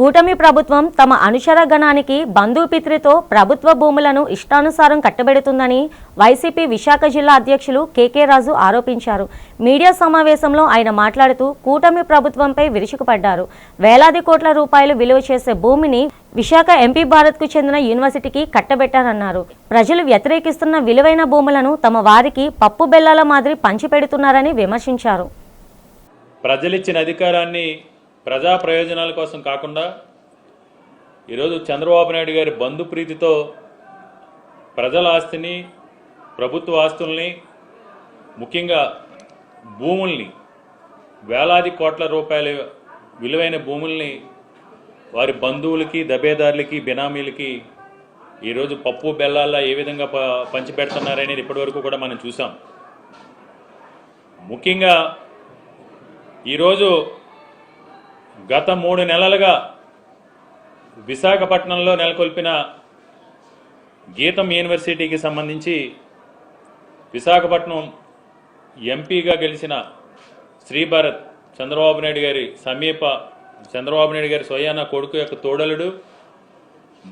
కూటమి ప్రభుత్వం తమ అనుచర గణానికి బంధుపిత్రితో ప్రభుత్వ భూములను ఇష్టానుసారం కట్టబెడుతుందని వైసీపీ విశాఖ జిల్లా అధ్యక్షులు కేకే రాజు ఆరోపించారు. మీడియా సమావేశంలో ఆయన మాట్లాడుతూ కూటమి ప్రభుత్వంపై విరుచుకుపడ్డారు. వేలాది కోట్ల రూపాయలు విలువ చేసే భూమిని విశాఖ ఎంపీ భారత్కు చెందిన యూనివర్సిటీకి కట్టబెట్టారన్నారు. ప్రజలు వ్యతిరేకిస్తున్న విలువైన భూములను తమ వారికి పప్పు బెల్లాల మాదిరి పంచిపెడుతున్నారని విమర్శించారు. ప్రజలిచ్చిన అధికారాన్ని ప్రజా ప్రయోజనాల కోసం కాకుండా ఈరోజు చంద్రబాబు నాయుడు గారి బంధుప్రీతితో ప్రజల ఆస్తిని, ప్రభుత్వ ఆస్తుల్ని, ముఖ్యంగా భూముల్ని, వేలాది కోట్ల రూపాయల విలువైన భూముల్ని వారి బంధువులకి, దబేదారులకి, బినామీలకి ఈరోజు పప్పు బెల్లాల్లో ఏ విధంగా పంచిపెడుతున్నారనేది ఇప్పటివరకు కూడా మనం చూసాం. ముఖ్యంగా ఈరోజు గత 3 నెలలుగా విశాఖపట్నంలో నెలకొల్పిన గీతం యూనివర్సిటీకి సంబంధించి విశాఖపట్నం ఎంపీగా గెలిచిన శ్రీభారత్ చంద్రబాబు నాయుడు గారి చంద్రబాబు నాయుడు గారి స్వయాన కొడుకు యొక్క తోడలుడు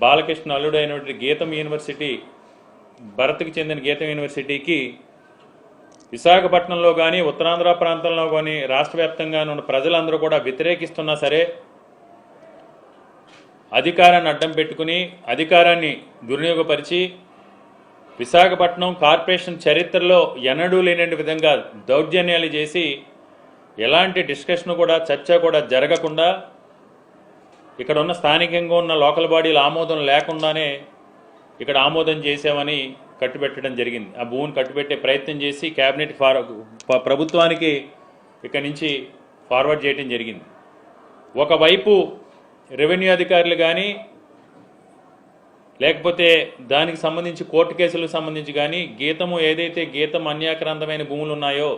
బాలకృష్ణ అల్లుడు అయినటువంటి గీతం యూనివర్సిటీ, భరత్కి చెందిన గీతం యూనివర్సిటీకి విశాఖపట్నంలో కానీ, ఉత్తరాంధ్ర ప్రాంతంలో కానీ, రాష్ట్ర వ్యాప్తంగా ఉన్న ప్రజలందరూ కూడా వ్యతిరేకిస్తున్నా సరే అధికారాన్ని అడ్డం పెట్టుకుని, అధికారాన్ని దుర్వినియోగపరిచి విశాఖపట్నం కార్పొరేషన్ చరిత్రలో ఎన్నడూ లేని విధంగా దౌర్జన్యాలు చేసి ఎలాంటి డిస్కషన్ కూడా, చర్చ కూడా జరగకుండా ఇక్కడ ఉన్న స్థానికంగా ఉన్న లోకల్ బాడీల ఆమోదం లేకుండానే ఇక్కడ ఆమోదం చేసామని కట్టుబెట్టడం జరిగింది. ఆ భూమిని కట్టుబెట్టే ప్రయత్నం చేసి క్యాబినెట్ ప్రభుత్వానికి ఇక్కడి నుంచి ఫార్వర్డ్ చేయడం జరిగింది. ఒకవైపు రెవెన్యూ అధికారులు కానీ, లేకపోతే దానికి సంబంధించి కోర్టు కేసులకు సంబంధించి కానీ ఏదైతే గీతం అన్యాక్రాంతమైన భూములు ఉన్నాయో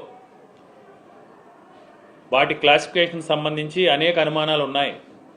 వాటి క్లాసిఫికేషన్ సంబంధించి అనేక అనుమానాలు ఉన్నాయి.